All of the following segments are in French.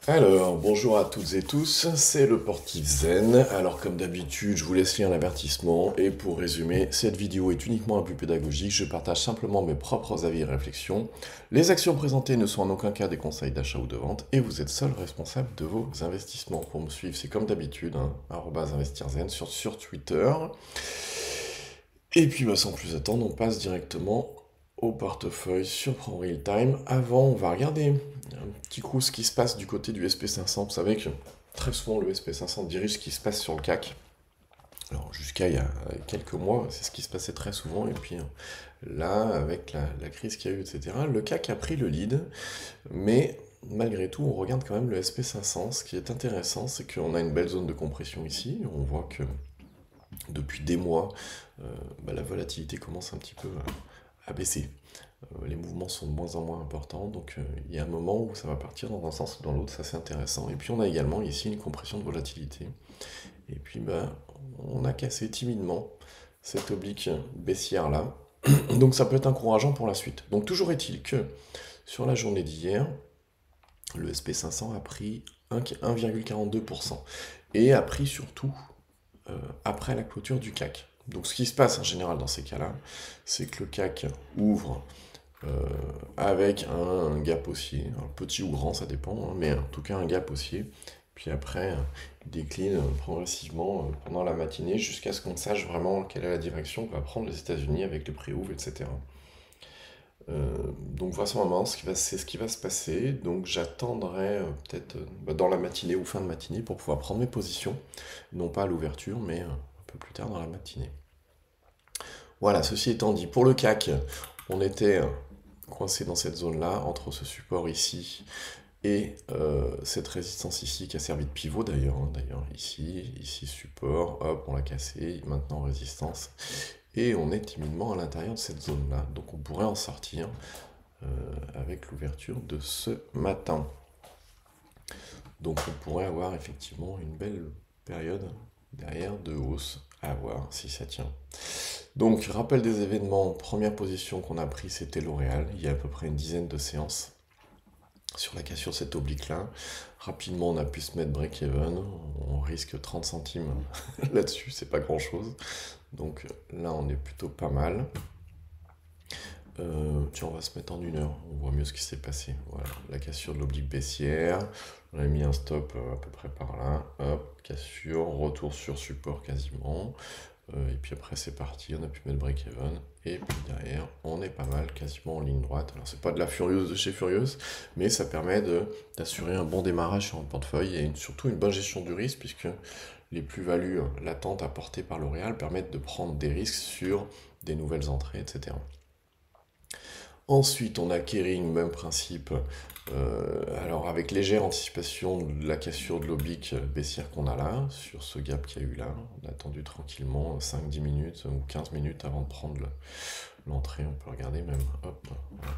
Alors, bonjour à toutes et tous, c'est le Portif Zen. Alors, comme d'habitude, je vous laisse lire l'avertissement. Et pour résumer, cette vidéo est uniquement un but pédagogique. Je partage simplement mes propres avis et réflexions. Les actions présentées ne sont en aucun cas des conseils d'achat ou de vente. Et vous êtes seul responsable de vos investissements. Pour me suivre, c'est comme d'habitude, @investirzen sur Twitter. Et puis, sans plus attendre, on passe directement au portefeuille sur Prend Real Time. Avant, on va regarder un petit coup ce qui se passe du côté du SP500. Vous savez que très souvent le SP500 dirige ce qui se passe sur le CAC. Alors jusqu'à il y a quelques mois, c'est ce qui se passait très souvent. Et puis là, avec la crise qu'il y a eu, etc., le CAC a pris le lead. Mais malgré tout, on regarde quand même le SP500. Ce qui est intéressant, c'est qu'on a une belle zone de compression ici. On voit que depuis des mois, la volatilité commence un petit peu à baisser. Les mouvements sont de moins en moins importants, donc il y a un moment où ça va partir dans un sens ou dans l'autre, ça c'est intéressant. Et puis on a également ici une compression de volatilité. Et puis on a cassé timidement cette oblique baissière là. Donc ça peut être encourageant pour la suite. Donc toujours est-il que sur la journée d'hier, le SP500 a pris 1,42% et a pris surtout après la clôture du CAC. Donc ce qui se passe en général dans ces cas-là, c'est que le CAC ouvre avec un gap haussier, un petit ou grand, ça dépend, mais en tout cas un gap haussier. Puis après, il décline progressivement pendant la matinée jusqu'à ce qu'on sache vraiment quelle est la direction que va prendre les États-Unis avec le pré-ouvre, etc. Donc voici moment, c'est ce qui va se passer. Donc j'attendrai peut-être dans la matinée ou fin de matinée pour pouvoir prendre mes positions, non pas à l'ouverture, mais un peu plus tard dans la matinée. Voilà, ceci étant dit, pour le CAC, on était coincé dans cette zone-là, entre ce support ici et cette résistance ici qui a servi de pivot d'ailleurs. D'ailleurs, ici support, hop, on l'a cassé, maintenant résistance. Et on est timidement à l'intérieur de cette zone-là. Donc on pourrait en sortir avec l'ouverture de ce matin. Donc on pourrait avoir effectivement une belle période derrière de hausse à voir si ça tient. Donc rappel des événements, première position qu'on a pris c'était L'Oréal, il y a à peu près une dizaine de séances sur la cassure de cette oblique-là. Rapidement, on a pu se mettre break-even. On risque 30 centimes là-dessus, c'est pas grand-chose. Donc là, on est plutôt pas mal. Tiens, on va se mettre en 1 heure. On voit mieux ce qui s'est passé. Voilà, la cassure de l'oblique baissière. On a mis un stop à peu près par là. Hop, cassure, retour sur support quasiment. Et puis après, c'est parti. On a pu mettre break-even. Et puis derrière, on est pas mal, quasiment en ligne droite. Alors, c'est pas de la furieuse de chez Furieuse, mais ça permet d'assurer un bon démarrage sur un portefeuille et surtout une bonne gestion du risque, puisque les plus-values latentes apportées par L'Oréal permettent de prendre des risques sur des nouvelles entrées, etc. Ensuite, on a Kering, même principe. Alors, avec légère anticipation de la cassure de l'oblique baissière qu'on a là, sur ce gap qu'il y a eu là. On a attendu tranquillement 5-10 minutes ou 15 minutes avant de prendre l'entrée. On peut regarder même, hop,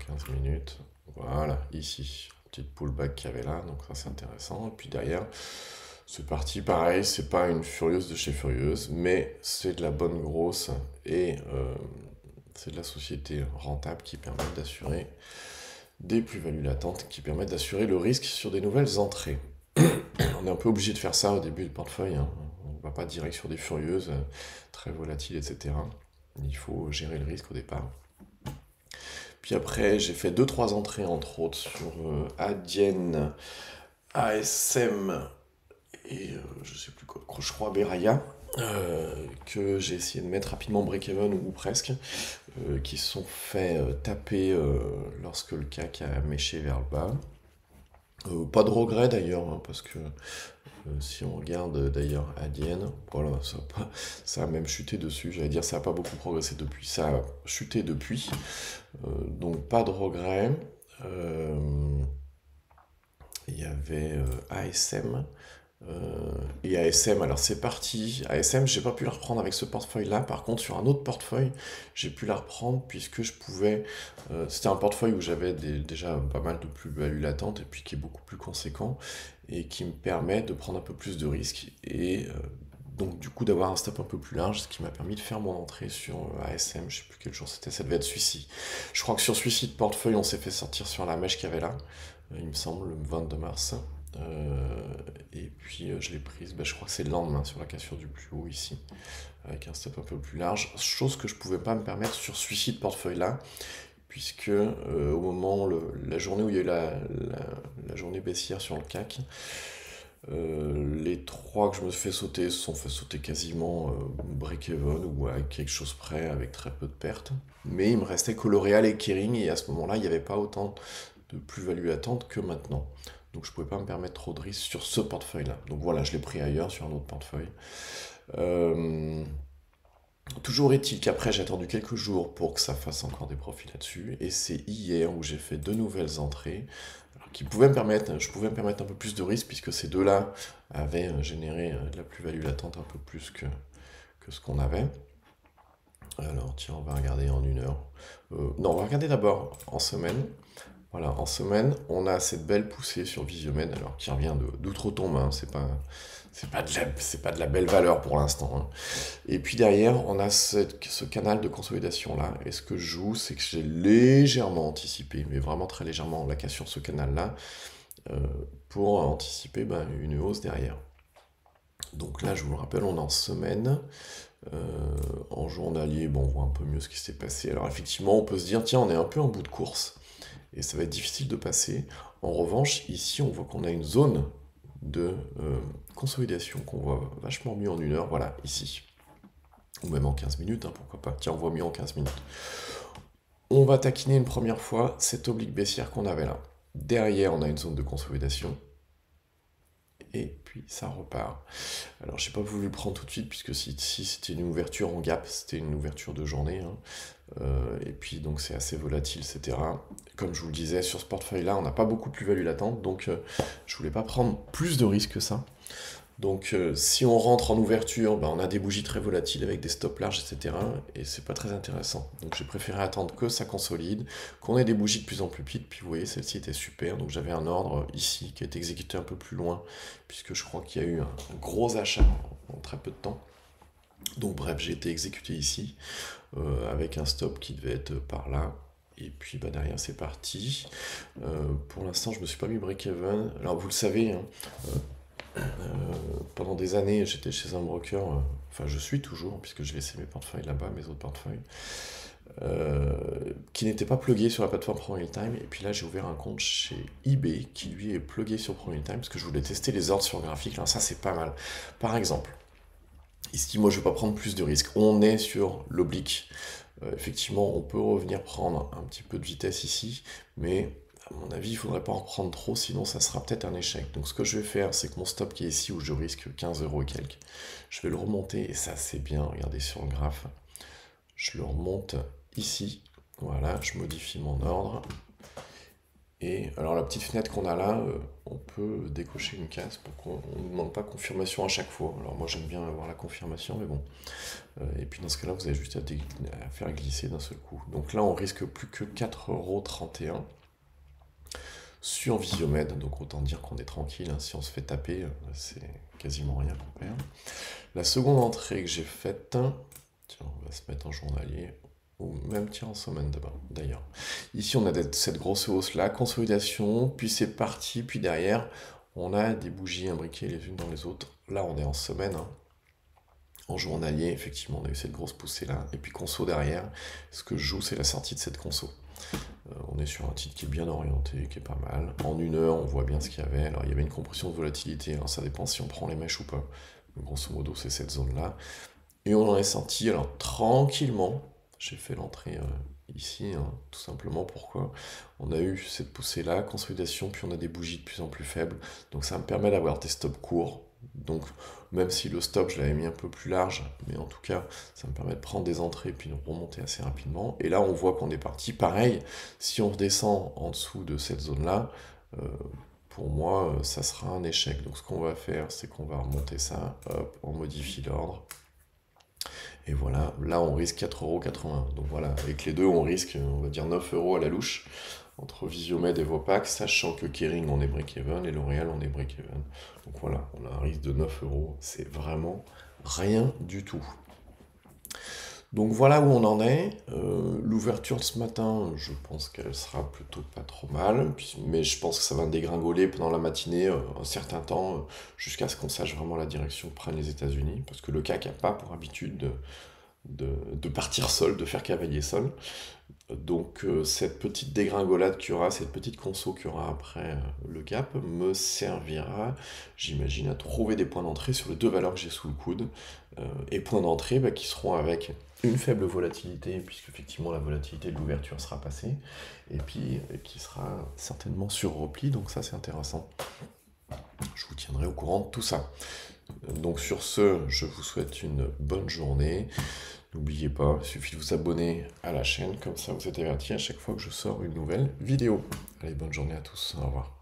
15 minutes. Voilà, ici, petite pullback qu'il y avait là, donc ça c'est intéressant. Et puis derrière, c'est parti, pareil, c'est pas une furieuse de chez Furieuse, mais c'est de la bonne grosse et c'est de la société rentable qui permet d'assurer des plus-values latentes, qui permettent d'assurer le risque sur des nouvelles entrées. On est un peu obligé de faire ça au début du portefeuille. On ne va pas direct sur des furieuses, très volatiles, etc. Il faut gérer le risque au départ. Puis après, j'ai fait 2-3 entrées, entre autres, sur Adyen, ASM et je sais plus quoi, je crois Beraya, que j'ai essayé de mettre rapidement break-even ou presque, qui se sont fait taper lorsque le CAC a méché vers le bas. Pas de regret d'ailleurs, parce que si on regarde d'ailleurs Adyen, voilà, ça a même chuté dessus, j'allais dire ça n'a pas beaucoup progressé depuis, ça a chuté depuis, donc pas de regret. Il y avait ASM, et ASM, alors c'est parti. ASM, j'ai pas pu la reprendre avec ce portefeuille-là. Par contre, sur un autre portefeuille, j'ai pu la reprendre puisque je pouvais. C'était un portefeuille où j'avais déjà pas mal de plus-values latentes et puis qui est beaucoup plus conséquent et qui me permet de prendre un peu plus de risques et donc du coup d'avoir un stop un peu plus large, ce qui m'a permis de faire mon entrée sur ASM. Je sais plus quel jour c'était, ça devait être celui-ci. Je crois que sur celui-ci de portefeuille, on s'est fait sortir sur la mèche qu'il y avait là, il me semble, le 22 mars. Et puis je l'ai prise, je crois que c'est le lendemain sur la cassure du plus haut ici, avec un stop un peu plus large, chose que je pouvais pas me permettre sur celui-ci de portefeuille-là, puisque au moment, la journée où il y a eu la journée baissière sur le CAC, les trois que je me suis fait sauter se sont fait sauter quasiment break-even ou à quelque chose près avec très peu de pertes. Mais il me restait que L'Oréal et Kering et à ce moment-là, il n'y avait pas autant de plus-value latente que maintenant. Donc je ne pouvais pas me permettre trop de risques sur ce portefeuille-là. Donc voilà, je l'ai pris ailleurs sur un autre portefeuille. Toujours est-il qu'après j'ai attendu quelques jours pour que ça fasse encore des profits là-dessus. Et c'est hier où j'ai fait deux nouvelles entrées qui pouvaient me permettre, je pouvais me permettre un peu plus de risque puisque ces deux-là avaient généré de la plus-value latente un peu plus que ce qu'on avait. Alors tiens, on va regarder en une heure. Non, on va regarder d'abord en semaine. Voilà, en semaine, on a cette belle poussée sur Visiomed, alors qui revient d'outre-tombe, hein, c'est pas de la belle valeur pour l'instant, hein. Et puis derrière, on a ce canal de consolidation-là, et ce que je joue, c'est que j'ai légèrement anticipé, mais vraiment très légèrement, la casse sur ce canal-là, pour anticiper une hausse derrière. Donc là, je vous le rappelle, on est en semaine. En journalier, bon, on voit un peu mieux ce qui s'est passé. Alors effectivement, on peut se dire, tiens, on est un peu en bout de course, et ça va être difficile de passer. En revanche, ici, on voit qu'on a une zone de consolidation qu'on voit vachement mieux en une heure, voilà, ici. Ou même en 15 minutes, hein, pourquoi pas. Tiens, on voit mieux en 15 minutes. On va taquiner une première fois cette oblique baissière qu'on avait là. Derrière, on a une zone de consolidation. Et puis ça repart. Alors j'ai pas voulu le prendre tout de suite puisque si c'était une ouverture en gap, c'était une ouverture de journée, hein. Et puis donc c'est assez volatile, etc. Comme je vous le disais, sur ce portefeuille-là, on n'a pas beaucoup de plus-value latente, donc je voulais pas prendre plus de risques que ça. Donc si on rentre en ouverture, on a des bougies très volatiles avec des stops larges, etc. Et c'est pas très intéressant. Donc j'ai préféré attendre que ça consolide, qu'on ait des bougies de plus en plus petites. Puis vous voyez, celle-ci était super. Donc j'avais un ordre ici qui a été exécuté un peu plus loin, puisque je crois qu'il y a eu un gros achat en très peu de temps. Donc bref, j'ai été exécuté ici, avec un stop qui devait être par là. Et puis derrière c'est parti. Pour l'instant je me suis pas mis break-even. Alors vous le savez, hein, pendant des années, j'étais chez un broker, enfin je suis toujours, puisque j'ai laissé mes portefeuilles là-bas, mes autres portefeuilles, qui n'était pas plugué sur la plateforme ProRealTime. Et puis là, j'ai ouvert un compte chez eBay qui lui est plugué sur ProRealTime parce que je voulais tester les ordres sur graphique. Là, ça, c'est pas mal. Par exemple, ici, moi, je ne vais pas prendre plus de risques. On est sur l'oblique. Effectivement, on peut revenir prendre un petit peu de vitesse ici, mais à mon avis, il ne faudrait pas en prendre trop, sinon ça sera peut-être un échec. Donc ce que je vais faire, c'est que mon stop qui est ici, où je risque 15 € et quelques, je vais le remonter, et ça c'est bien, regardez sur le graphe, je le remonte ici, voilà, je modifie mon ordre, et alors la petite fenêtre qu'on a là, on peut décocher une case pour qu'on ne demande pas confirmation à chaque fois. Alors moi j'aime bien avoir la confirmation, mais bon. Et puis dans ce cas-là, vous avez juste à faire glisser d'un seul coup. Donc là, on risque plus que 4,31 € sur Visiomed, donc autant dire qu'on est tranquille, hein. Si on se fait taper, c'est quasiment rien qu'on perd. La seconde entrée que j'ai faite, tiens, on va se mettre en journalier, ou même tiens en semaine d'ailleurs. Ici on a cette grosse hausse là, consolidation, puis c'est parti, puis derrière on a des bougies imbriquées les unes dans les autres. Là on est en semaine, hein. En journalier, effectivement, on a eu cette grosse poussée là, et puis conso derrière. Ce que je joue, c'est la sortie de cette conso. On est sur un titre qui est bien orienté, qui est pas mal. En une heure, on voit bien ce qu'il y avait. Alors, il y avait une compression de volatilité, alors ça dépend si on prend les mèches ou pas. Mais grosso modo, c'est cette zone-là. Et on en est sorti, alors tranquillement. J'ai fait l'entrée ici, hein, tout simplement. Pourquoi? On a eu cette poussée-là, consolidation, puis on a des bougies de plus en plus faibles. Donc, ça me permet d'avoir des stops courts. Donc, même si le stop, je l'avais mis un peu plus large, mais en tout cas, ça me permet de prendre des entrées et puis de remonter assez rapidement. Et là, on voit qu'on est parti. Pareil, si on redescend en dessous de cette zone-là, pour moi, ça sera un échec. Donc, ce qu'on va faire, c'est qu'on va remonter ça, hop, on modifie l'ordre. Et voilà, là, on risque 4,81 €. Donc voilà, avec les deux, on risque, on va dire 9 € à la louche, entre Visiomed et Vopak, sachant que Kering, on est break-even, et L'Oréal, on est break-even. Donc voilà, on a un risque de 9 €, c'est vraiment rien du tout. Donc voilà où on en est. L'ouverture de ce matin, je pense qu'elle sera plutôt pas trop mal, mais je pense que ça va dégringoler pendant la matinée un certain temps, jusqu'à ce qu'on sache vraiment la direction que prennent les États-Unis, parce que le CAC n'a pas pour habitude de partir seul, de faire cavalier seul. Donc cette petite dégringolade qu'il y aura, cette petite conso qu'il y aura après le gap, me servira, j'imagine, à trouver des points d'entrée sur les deux valeurs que j'ai sous le coude. Et points d'entrée qui seront avec une faible volatilité, puisque effectivement la volatilité de l'ouverture sera passée, et puis qui sera certainement sur repli, donc ça c'est intéressant. Je vous tiendrai au courant de tout ça. Donc sur ce, je vous souhaite une bonne journée. N'oubliez pas, il suffit de vous abonner à la chaîne, comme ça vous êtes averti à chaque fois que je sors une nouvelle vidéo. Allez, bonne journée à tous, au revoir.